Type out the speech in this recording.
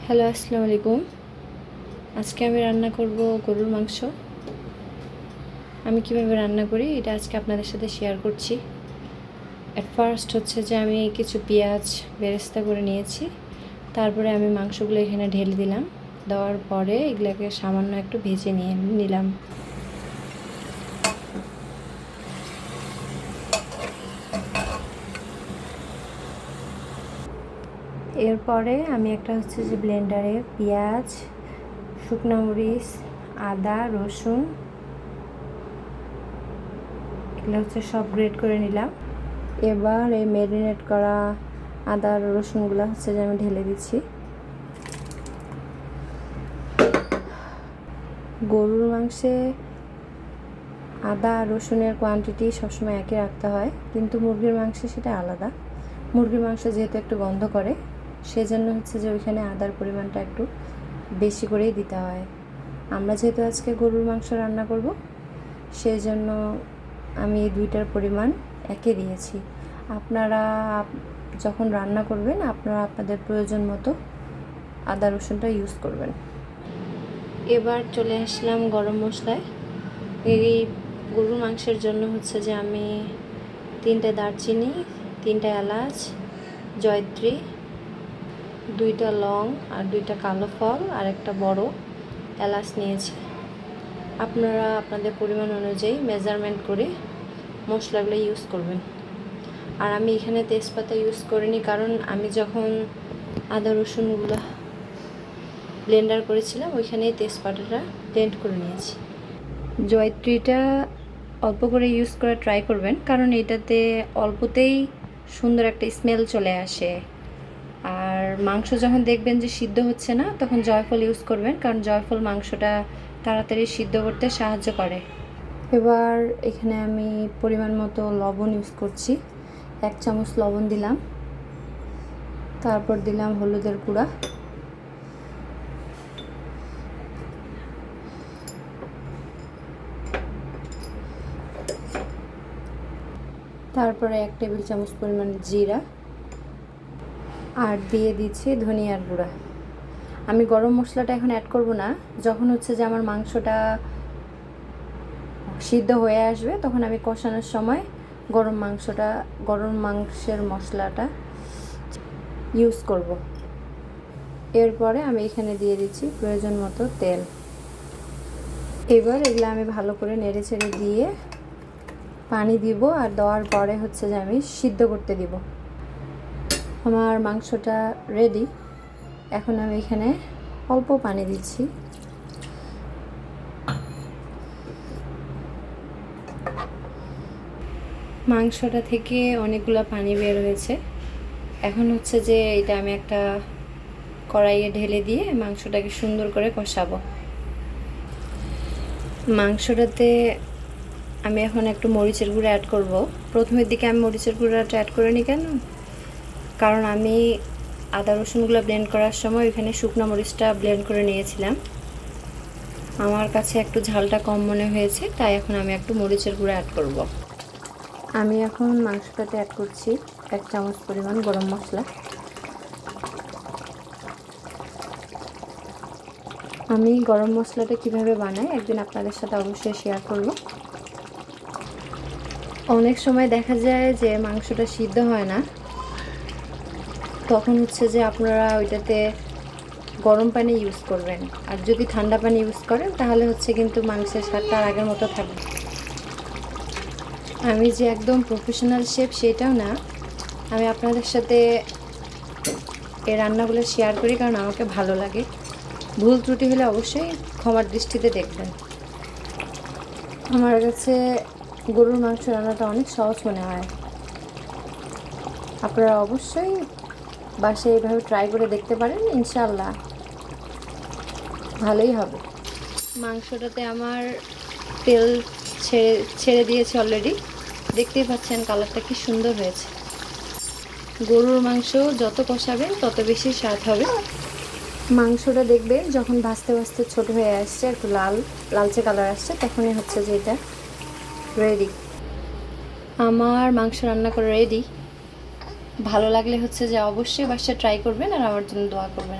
Hello, আসসালামু আলাইকুম। আজকে আমি রান্না করব গরুর মাংস। আমি কিভাবে রান্না করি এটা আজকে আপনাদের সাথে শেয়ার করছি। এট ফার্স্ট হচ্ছে যে আমি কিছু পেঁয়াজ বেরেস্তা করে নিয়েছি। তারপরে আমি মাংসগুলো এখানে ঢেলে দিলাম। দেওয়ার পরে এগুলোকে সামান্য একটু ভেজে নিলাম। এরপরে আমি একটা হচ্ছে যে ব্লেন্ডারে পেঁয়াজ, শুকনো মরিচ, আদা, রসুন এগুলো হচ্ছে সব গ্রেট করে নিলাম। এবার এই ম্যারিনেট করা আদা আর রসুনগুলো হচ্ছে যে আমি ঢেলে দিচ্ছি। গরুর মাংসে আদা আর রসুনের কোয়ান্টিটি সবসময় একই রাখতে হয়, কিন্তু মুরগির মাংসে সেটা আলাদা। মুরগির মাংস যেহেতু একটু গন্ধ করে, সেজন্য হচ্ছে যে ওইখানে আদার পরিমাণটা একটু বেশি করেই দিতে হয়। আমরা যেহেতু আজকে গরুর মাংস রান্না করব, সেই জন্য আমি এই দুইটার পরিমাণ একে দিয়েছি। আপনারা যখন রান্না করবেন আপনারা আপনাদের প্রয়োজন মতো আদা রসুনটা ইউজ করবেন। এবার চলে আসলাম গরম মশলায়। এই গরুর মাংসের জন্য হচ্ছে যে আমি 3টে দারচিনি, 3টা এলাচ, জয়ত্রী, 2টা লং আর 2টা কালো ফল আর একটা বড় এলাচ নিয়েছি। আপনারা আপনাদের পরিমাণ অনুযায়ী মেজারমেন্ট করে মশলাগুলো ইউজ করবেন। আর আমি এখানে তেজপাতা ইউজ করিনি, কারণ আমি যখন আদা রসুনগুলো ব্লেন্ডার করেছিলাম ওইখানেই তেজপাতাটা ব্লেন্ড করে নিয়েছি। জয়ত্রীটা অল্প করে ইউজ করে ট্রাই করবেন, কারণ এটাতে অল্পতেই সুন্দর একটা স্মেল চলে আসে। আর মাংস যখন দেখবেন যে সিদ্ধ হচ্ছে না, তখন জয়ফল ইউজ করবেন, কারণ জয়ফল মাংসটা তাড়াতাড়ি সিদ্ধ করতে সাহায্য করে। এবার এখানে আমি পরিমাণ মতো লবণ ইউজ করছি। 1 চামচ লবণ দিলাম। তারপর দিলাম হলুদের গুঁড়া, তারপরে 1 টেবিল চামচ পরিমাণ জিরা, আর দিয়ে দিচ্ছি ধনিয়ার গুঁড়া। আমি গরম মশলাটা এখন অ্যাড করব না। যখন হচ্ছে যে আমার মাংসটা সিদ্ধ হয়ে আসবে, তখন আমি কষানোর সময় গরম মাংসের মশলাটা ইউজ করব। এরপরে আমি এখানে দিয়ে দিচ্ছি প্রয়োজন মতো তেল। এবার এগুলো আমি ভালো করে নেড়ে ছেড়ে দিয়ে পানি দিব, আর দেওয়ার পরে হচ্ছে যে আমি সিদ্ধ করতে দিব। আমার মাংসটা রেডি। এখন আমি এখানে অল্প পানি দিচ্ছি। মাংসটা থেকে অনেকগুলো পানি বের হয়েছে। এখন হচ্ছে যে এটা আমি একটা কড়াইয়ে ঢেলে দিয়ে মাংসটাকে সুন্দর করে কষাবো। মাংসটাতে আমি এখন একটু মরিচের গুঁড়ো অ্যাড করব। প্রথমের দিকে আমি মরিচের গুঁড়োটা অ্যাড করিনি কেন, কারণ আমি আদা রসুনগুলো ব্লেন্ড করার সময় এখানে শুকনো মরিচটা ব্লেন্ড করে নিয়েছিলাম। আমার কাছে একটু ঝালটা কম মনে হয়েছে, তাই এখন আমি একটু মরিচের গুঁড়ো অ্যাড করব। আমি এখন মাংসটাতে অ্যাড করছি 1 চামচ পরিমাণ গরম মশলা। আমি গরম মশলাটা কিভাবে বানাই একদিন আপনাদের সাথে অবশ্যই শেয়ার করব। অনেক সময় দেখা যায় যে মাংসটা সিদ্ধ হয় না, তখন হচ্ছে যে আপনারা ওইটাতে গরম পানি ইউজ করবেন। আর যদি ঠান্ডা পানি ইউজ করেন তাহলে হচ্ছে কিন্তু মাংসের স্বাদটা আর আগের মতো থাকবে। আমি যে একদম প্রফেশনাল শেফ সেটাও না, আমি আপনাদের সাথে এই রান্নাগুলো শেয়ার করি কারণ আমাকে ভালো লাগে। ভুল ত্রুটি হলে অবশ্যই ক্ষমার দৃষ্টিতে দেখবেন। আমার কাছে গরুর মাংস রান্নাটা অনেক সহজ মনে হয়। আপনারা অবশ্যই বাসায় এইভাবে ট্রাই করে দেখতে পারেন, ইনশাআল্লাহ ভালোই হবে। মাংসটাতে আমার তেল ছেড়ে দিয়েছে অলরেডি। দেখতেই পাচ্ছেন কালারটা কি সুন্দর হয়েছে। গরুর মাংস যত কষাবেন তত বেশি স্বাদ হবে। মাংসটা দেখবেন যখন ভাজতে ভাজতে ছোট হয়ে আসছে, একটু লালচে কালার আসছে, তখনই হচ্ছে যে এটা রেডি। আমার মাংস রান্না করা রেডি। ভালো লাগলে হচ্ছে যে অবশ্যই বাসায় ট্রাই করবেন আর আমার জন্য দোয়া করবেন।